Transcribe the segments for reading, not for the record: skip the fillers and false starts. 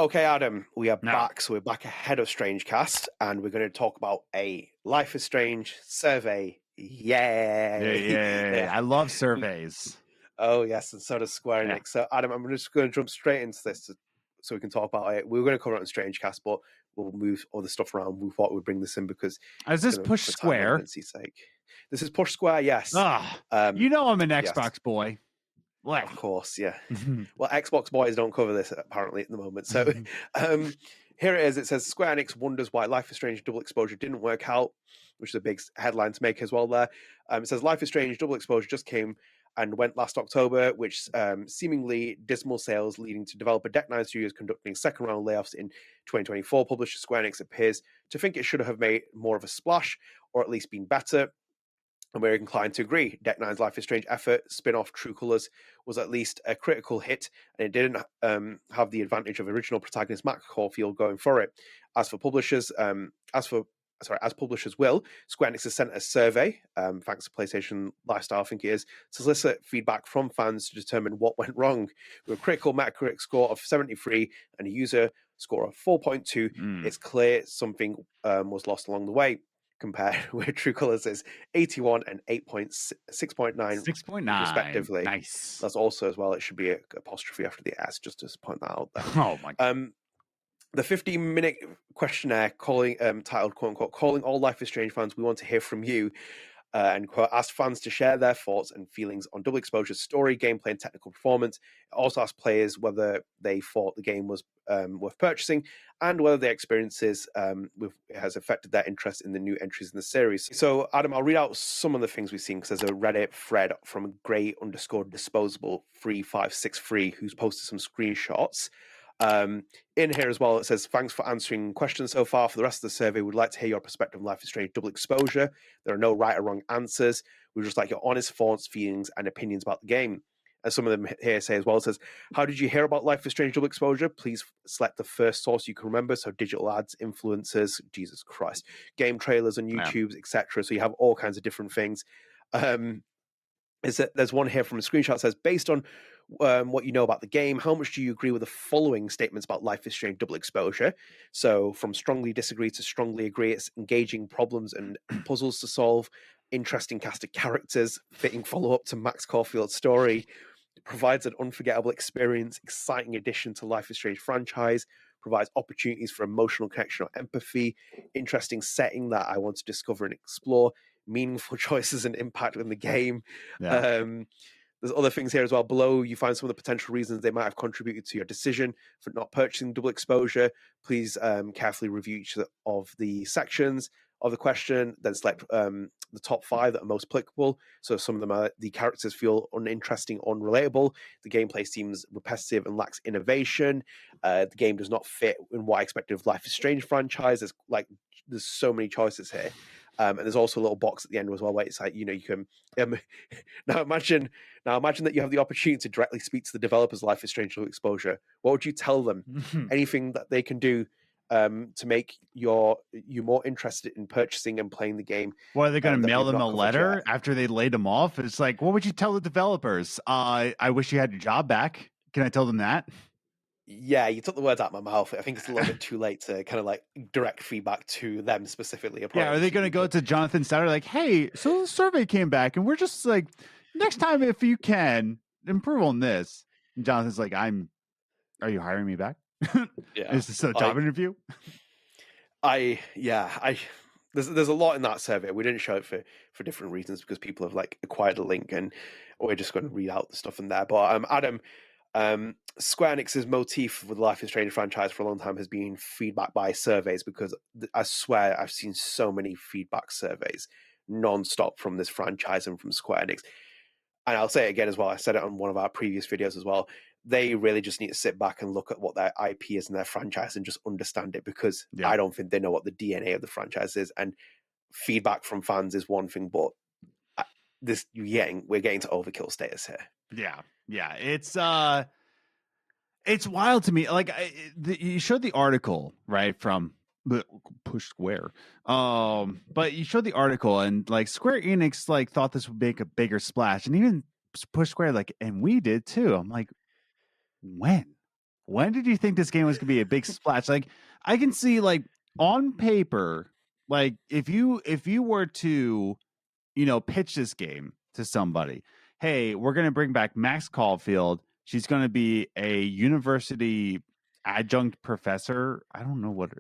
Okay, Adam, we are No. back. So we're back ahead of StrangeCast, and we're going to talk about a Life is Strange survey. Yay! Yeah. I love surveys. Oh, yes, and so does Square Enix. Yeah. So, Adam, I'm just going to jump straight into this so we can talk about it. We were going to cover it on StrangeCast, but we'll move other stuff around. We thought we'd bring this in because Is this Push Square? Sake. This is Push Square, yes. You know I'm an yes. Xbox boy. Like. Of course, yeah. Well, Xbox boys don't cover this apparently at the moment. So here it is. It says Square Enix wonders why Life is Strange Double Exposure didn't work out, which is a big headline to make as well there. It says Life is Strange Double Exposure just came and went last October, which seemingly dismal sales leading to developer Deck 9 Studios conducting second round layoffs in 2024. Publisher Square Enix appears to think it should have made more of a splash, or at least been better. And we're inclined to agree. Deck 9's Life is Strange effort, spin-off True Colors, was at least a critical hit, and it didn't have the advantage of original protagonist Matt Caulfield going for it. As publishers will, Square Enix has sent a survey, thanks to PlayStation Lifestyle, I think it is, to solicit feedback from fans to determine what went wrong. With a critical Metacritic score of 73 and a user score of 4.2, it's clear something was lost along the way. Compared with True Colors is 81 and 6.9 respectively. Nice. That's also as well. It should be an apostrophe after the S, just to point that out there. Oh my God. The 15-minute questionnaire titled "quote unquote" "Calling all Life is Strange fans, we want to hear from you." And quote, asked fans to share their thoughts and feelings on Double Exposure's story, gameplay, and technical performance. It also asked players whether they thought the game was worth purchasing and whether their experiences has affected their interest in the new entries in the series. So, Adam, I'll read out some of the things we've seen because there's a Reddit thread from Grey_Disposable3563 who's posted some screenshots. In here as well, it says, thanks for answering questions so far. For the rest of the survey, we'd like to hear your perspective on Life is Strange Double Exposure. There are no right or wrong answers. We'd just like your honest thoughts, feelings, and opinions about the game. And some of them here say as well, it says, how did you hear about Life is Strange Double Exposure? Please select the first source you can remember. So digital ads, influencers, Jesus Christ, game trailers on YouTube, etc. So you have all kinds of different things. There's one here from a screenshot that says, based on what you know about the game, how much do you agree with the following statements about Life is Strange Double Exposure? So from strongly disagree to strongly agree, it's engaging problems and puzzles to solve, interesting cast of characters, fitting follow-up to Max Caulfield's story, provides an unforgettable experience, exciting addition to Life is Strange franchise, provides opportunities for emotional connection or empathy, interesting setting that I want to discover and explore, meaningful choices and impact in the game. There's other things here as well. Below, you find some of the potential reasons they might have contributed to your decision for not purchasing Double Exposure. Please carefully review each of the sections of the question, then select the top 5 that are most applicable. So some of them are, the characters feel uninteresting, unrelatable. The gameplay seems repetitive and lacks innovation. The game does not fit in what I expected of Life is Strange franchise. There's so many choices here. And there's also a little box at the end as well where it's like, you can now imagine that you have the opportunity to directly speak to the developers of Life is Strange Double Exposure. What would you tell them? Anything that they can do to make you more interested in purchasing and playing the game. Well, are they going to mail them a letter after they laid them off? It's like, what would you tell the developers? I wish you had your job back. Can I tell them that? Yeah, you took the words out of my mouth. I think it's a little bit too late to kind of like direct feedback to them specifically. Yeah, are they going to go to Jonathan Stoddard like, hey, so the survey came back and we're just like, next time if you can improve on this. And Jonathan's like, are you hiring me back? Yeah. Is this a job interview? There's a lot in that survey. We didn't show it for different reasons because people have like acquired a link and we're just going to read out the stuff in there. But Adam, Square Enix's motif with the Life is Strange franchise for a long time has been feedback by surveys, because I swear I've seen so many feedback surveys non-stop from this franchise and from Square Enix. And I'll say it again as well, I said it on one of our previous videos as well, they really just need to sit back and look at what their IP is and their franchise and just understand it, because I don't think they know what the DNA of the franchise is. And feedback from fans is one thing, but we're getting to overkill status here. Yeah, it's wild to me. Like you showed the article, right, from Push Square, but you showed the article and like Square Enix like thought this would make a bigger splash, and even Push Square like, and we did too. I'm like, when? when did you think this game was going to be a big splash? Like, I can see, like, on paper, like, if you were to, pitch this game to somebody, hey, we're going to bring back Max Caulfield. She's going to be a university adjunct professor. I don't know what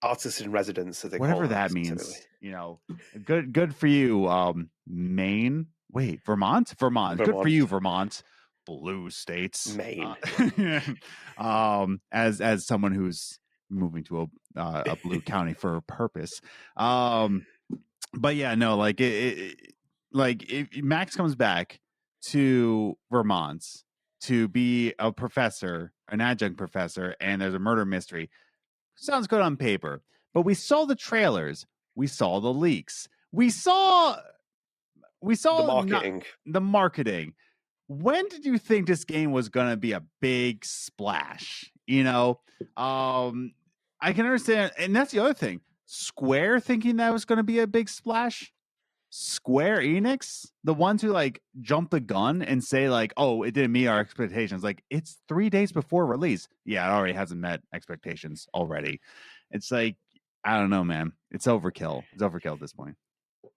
artist in residence, as they whatever call that specifically. means. Good for you, Maine. Wait, Vermont. Good for you, Vermont. Blue states. Maine. As someone who's moving to a blue county for a purpose. But yeah, no, like if Max comes back to Vermont to be a professor, an adjunct professor, and there's a murder mystery, sounds good on paper. But we saw the trailers, we saw the leaks, we saw the marketing. When did you think this game was going to be a big splash? I can understand, and that's the other thing. Square thinking that was going to be a big splash. Square Enix, the ones who like jump the gun and say like, "Oh, it didn't meet our expectations." Like, it's 3 days before release. Yeah, it already hasn't met expectations already. It's like, I don't know, man. It's overkill. It's overkill at this point.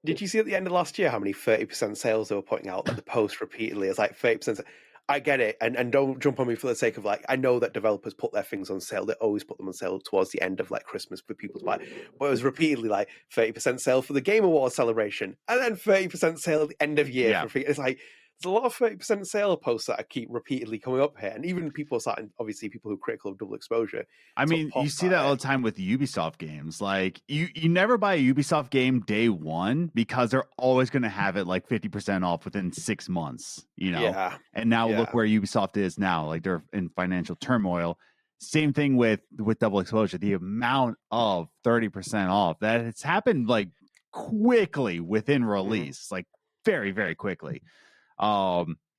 Did you see at the end of last year how many 30% sales they were putting out? Like the post repeatedly, it's like 30%. I get it, and don't jump on me for the sake of like, I know that developers put their things on sale. They always put them on sale towards the end of like Christmas for people to buy. But it was repeatedly like 30% sale for the Game Awards celebration, and then 30% sale at the end of year. Yeah. It's like there's a lot of 30% sale posts that I keep repeatedly coming up here, and even people starting, obviously people who are critical of double exposure. I mean, you see that all the time with Ubisoft games. Like, you never buy a Ubisoft game day one because they're always going to have it like 50% off within 6 months, Yeah. And now look where Ubisoft is now. Like, they're in financial turmoil. Same thing with double exposure. The amount of 30% off that it's happened like quickly within release, like very, very quickly.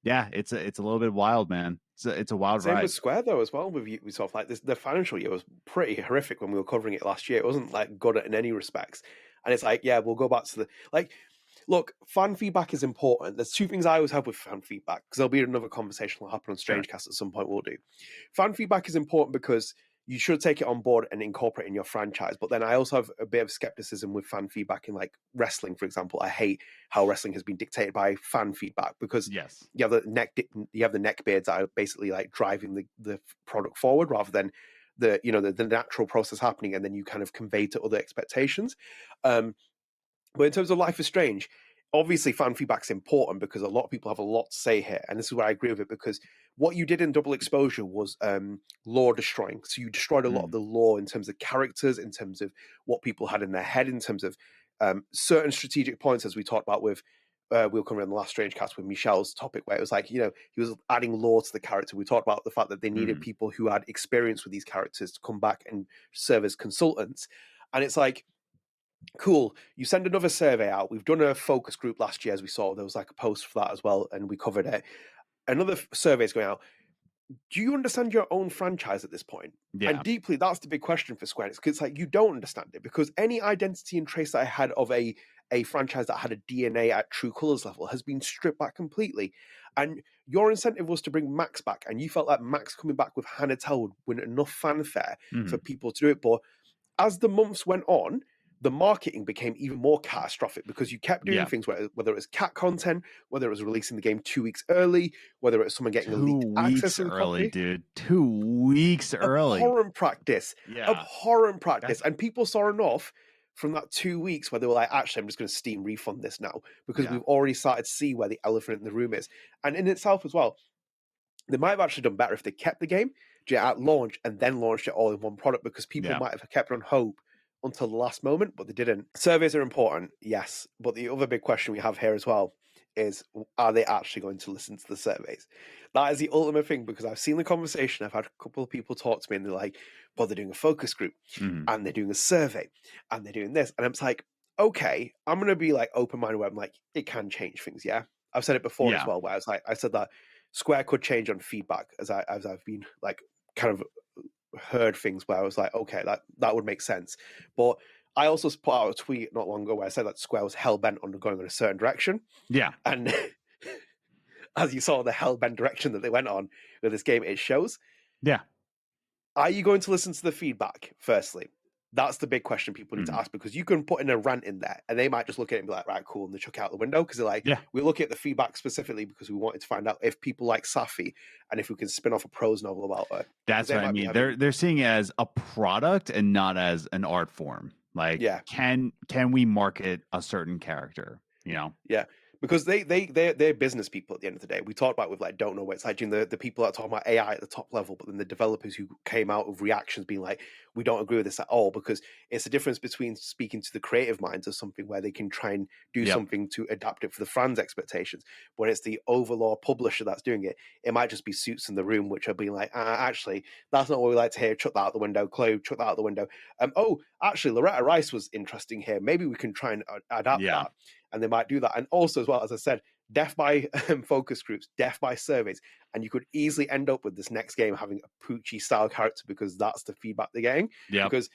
Yeah, it's a little bit wild, man. It's a wild ride. Same with Square though as well with Ubisoft. Like the financial year was pretty horrific when we were covering it last year. It wasn't like good in any respects. And it's like, yeah, we'll go back to the like. Look, fan feedback is important. There's two things I always have with fan feedback, because there'll be another conversation that'll happen on StrangeCast at some point. We'll do. Fan feedback is important because you should take it on board and incorporate it in your franchise. But then I also have a bit of skepticism with fan feedback in like wrestling, for example. I hate how wrestling has been dictated by fan feedback, because you have the neckbeards that are basically like driving the product forward rather than the natural process happening, and then you kind of convey to other expectations. But in terms of Life is Strange, obviously fan feedback's important because a lot of people have a lot to say here, and this is where I agree with it, because what you did in Double Exposure was lore destroying. So you destroyed a lot of the lore in terms of characters, in terms of what people had in their head, in terms of certain strategic points, as we talked about with we'll come in the last StrangeCast with Michelle's topic, where it was like, he was adding lore to the character. We talked about the fact that they needed people who had experience with these characters to come back and serve as consultants. And it's like, cool, you send another survey out. We've done a focus group last year, as we saw. There was like a post for that as well, and we covered it. Another survey is going out. Do you understand your own franchise at this point? Yeah. And deeply, that's the big question for Square Enix, because it's like, you don't understand it, because any identity and trace that I had of a franchise that had a DNA at true colors level has been stripped back completely. And your incentive was to bring Max back, and you felt like Max coming back with Hannah Tell would win enough fanfare for people to do it. But as the months went on, the marketing became even more catastrophic, because you kept doing things whether it was cat content, whether it was releasing the game 2 weeks early, whether it was someone getting a leaked access to the early, copy. dude. 2 weeks early. Abhorrent practice. Abhorrent practice. And people saw enough from that 2 weeks where they were like, actually, I'm just going to Steam refund this now, because we've already started to see where the elephant in the room is. And in itself as well, they might have actually done better if they kept the game at launch and then launched it all in one product, because people might have kept on hope until the last moment, but they didn't. Surveys are important, yes, but the other big question we have here as well is, are they actually going to listen to the surveys? That is the ultimate thing, because I've seen the conversation. I've had a couple of people talk to me, and they're like, well, they're doing a focus group, and they're doing a survey, and they're doing this. And I'm like, okay, I'm going to be like open-minded, where I'm like, it can change things, yeah? I've said it before as well, where I said that Square could change on feedback, as I've been like kind of heard things where I was like, okay, that would make sense. But I also put out a tweet not long ago where I said that Square was hell-bent on going in a certain direction. Yeah. And as you saw, the hell-bent direction that they went on with this game, it shows. Yeah. Are you going to listen to the feedback? Firstly, that's the big question people need to ask, because you can put in a rant in there and they might just look at it and be like, right, cool, and they chuck it out the window, because they're like, Yeah. we look at the feedback specifically because we wanted to find out if people like Safi and if we can spin off a prose novel about her. That's what I mean. They're seeing it as a product and not as an art form. Like, can we market a certain character? You know? Yeah. Because they're business people at the end of the day. We talked about with like Don't Know Where It's like the people that are talking about AI at the top level, but then the developers who came out with reactions being like, we don't agree with this at all, because it's the difference between speaking to the creative minds of something where they can try and do something to adapt it for the fans' expectations. When it's the overlord publisher that's doing it, it might just be suits in the room which are being like, actually, that's not what we like to hear. Chuck that out the window. Chloe, chuck that out the window. Oh, actually, Loretta Rice was interesting here. Maybe we can try and adapt that. And they might do that. And also, as well, as I said, death by focus groups, death by surveys. And you could easily end up with this next game having a Poochie style character, because that's the feedback they're getting. Yeah. Because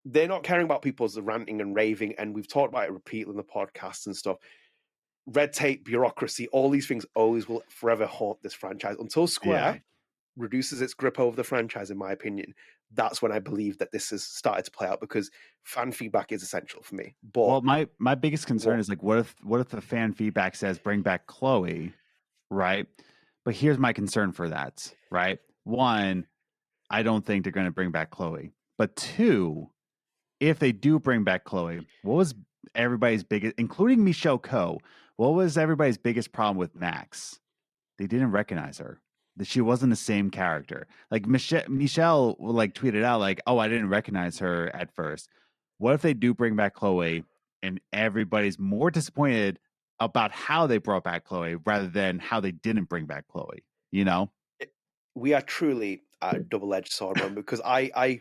they're not caring about people's ranting and raving. And we've talked about it repeatedly in the podcast and stuff. Red tape, bureaucracy, all these things always will forever haunt this franchise until Square reduces its grip over the franchise, in my opinion. That's when I believe that this has started to play out, because fan feedback is essential for me. But well, my biggest concern is like, what if the fan feedback says bring back Chloe, right? But here's my concern for that, right? One, I don't think they're going to bring back Chloe. But two, if they do bring back Chloe, what was everybody's biggest, including Michelle Coe, what was everybody's biggest problem with Max? They didn't recognize her. That she wasn't the same character. Like Michelle like tweeted out like, "Oh, I didn't recognize her at first." What if they do bring back Chloe and everybody's more disappointed about how they brought back Chloe rather than how they didn't bring back Chloe? You know, we are truly a double-edged sword, man. Because I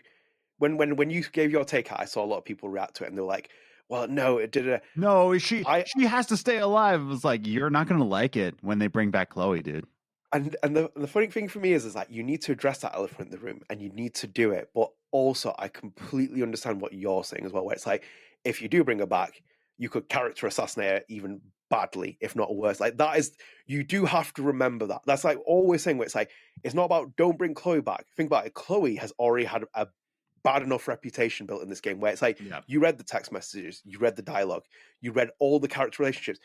when you gave your take, I saw a lot of people react to it and they're like, "Well, no, it did a no, she has to stay alive." It was like, you're not gonna like it when they bring back Chloe, dude. And the funny thing for me is like, you need to address that elephant in the room and you need to do it. But also, I completely understand what you're saying as well, where it's like, if you do bring her back, you could character assassinate her even badly, if not worse. Like, that is, you do have to remember that. That's like always saying, where it's like, it's not about don't bring Chloe back. Think about it. Chloe has already had a bad enough reputation built in this game, where it's like, you read the text messages, you read the dialogue, you read all the character relationships.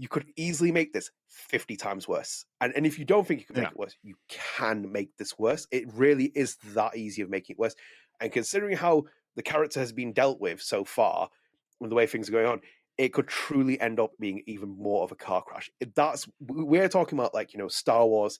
You could easily make this 50 times worse. And if you don't think you can make it worse, you can make this worse. It really is that easy of making it worse. And considering how the character has been dealt with so far, and the way things are going on, it could truly end up being even more of a car crash. We're talking about, like, Star Wars,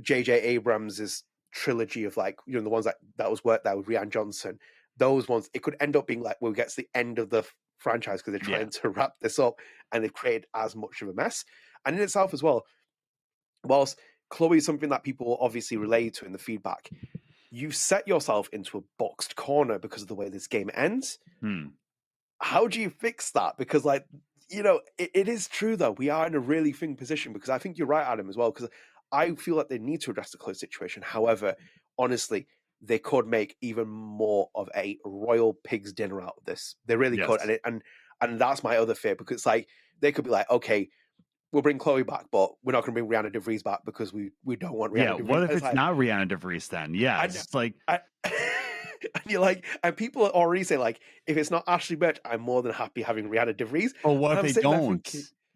J.J. Abrams' trilogy of, like, the ones that was worked there with Rian Johnson. Those ones, it could end up being like, well, it gets to the end of the franchise because they're trying to wrap this up and they've created as much of a mess. And in itself as well, whilst Chloe is something that people obviously relate to in the feedback, you've set yourself into a boxed corner because of the way this game ends. How do you fix that? Because, like, it is true, though. We are in a really thin position, because I think you're right, Adam, as well, because I feel like they need to address the Chloe situation. However, honestly, they could make even more of a royal pig's dinner out of this. They really could. And that's my other fear, because, like, they could be like, okay, we'll bring Chloe back, but we're not going to bring Rihanna DeVries back because we don't want Rihanna DeVries. What if it's not Rihanna DeVries then? Yeah, it's like... and you're like, and people already say, like, if it's not Ashley Birch, I'm more than happy having Rihanna DeVries. But what if they don't?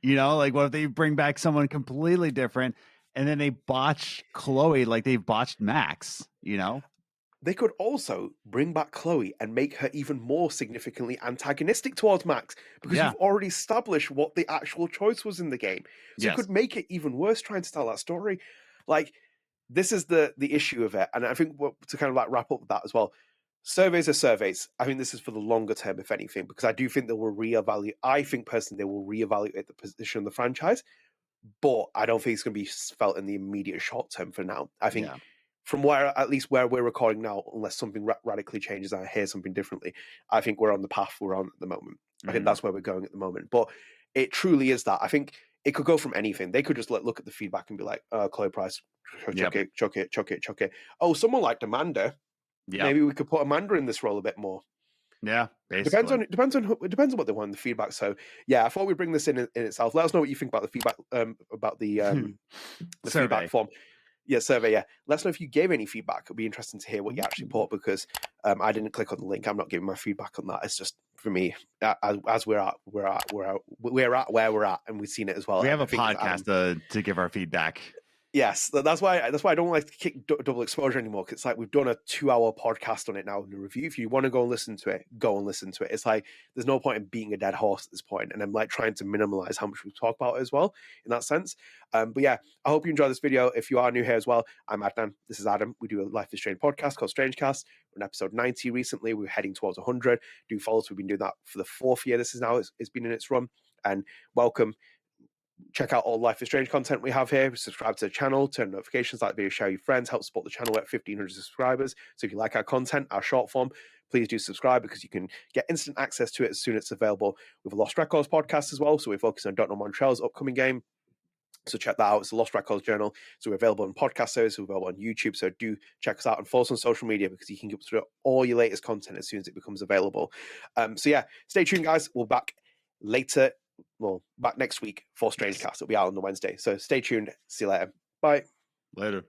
Like, what if they bring back someone completely different and then they botch Chloe like they've botched Max, They could also bring back Chloe and make her even more significantly antagonistic towards Max, because you've already established what the actual choice was in the game. So you could make it even worse trying to tell that story. Like, this is the issue of it. And I think to kind of like wrap up with that as well, surveys are surveys. I think this is for the longer term, if anything, because I do think they will reevaluate. I think personally they will reevaluate the position of the franchise, but I don't think it's going to be felt in the immediate short term for now. I think from at least where we're recording now, unless something radically changes and I hear something differently, I think we're on the path we're on at the moment. I think that's where we're going at the moment. But it truly is that. I think it could go from anything. They could just look at the feedback and be like, Chloe Price, chuck it. Oh, someone like Amanda. Maybe we could put Amanda in this role a bit more. Yeah, basically. Depends on what they want in the feedback. So yeah, I thought we'd bring this in itself. Let us know what you think about the feedback, about the feedback form. Yeah, survey. Yeah, let us know if you gave any feedback. It'll be interesting to hear what you actually put, because I didn't click on the link. I'm not giving my feedback on that. It's just for me, as we're at where we're at, and we've seen it as well. We have I a think it's podcast to give our feedback. Yes, that's why I don't like to kick double exposure anymore. Cause it's like we've done a 2-hour podcast on it now in the review. If you want to go and listen to it, go and listen to it. It's like there's no point in beating a dead horse at this point, and I'm like trying to minimize how much we talk about it as well in that sense. But yeah, I hope you enjoy this video. If you are new here as well, I'm Adnan. This is Adam. We do a Life is Strange podcast called StrangeCast. We're on episode 90 recently. We're heading towards 100. Do follow us. We've been doing that for the 4th year. This is now it's been in its run, and welcome. Check out all Life is Strange content we have here. Subscribe to the channel, turn notifications, like the video, share your friends, help support the channel at 1,500 subscribers. So if you like our content, our short form, please do subscribe, because you can get instant access to it as soon as it's available. We have a Lost Records podcast as well, so we're focusing on Don't Know Montreal's upcoming game. So check that out. It's the Lost Records Journal. So we're available on podcast service, we're available on YouTube. So do check us out and follow us on social media, because you can get through all your latest content as soon as it becomes available. So yeah, stay tuned, guys. We'll back later. Well, back next week for StrangeCast. It'll be out on the Wednesday. So stay tuned. See you later. Bye. Later.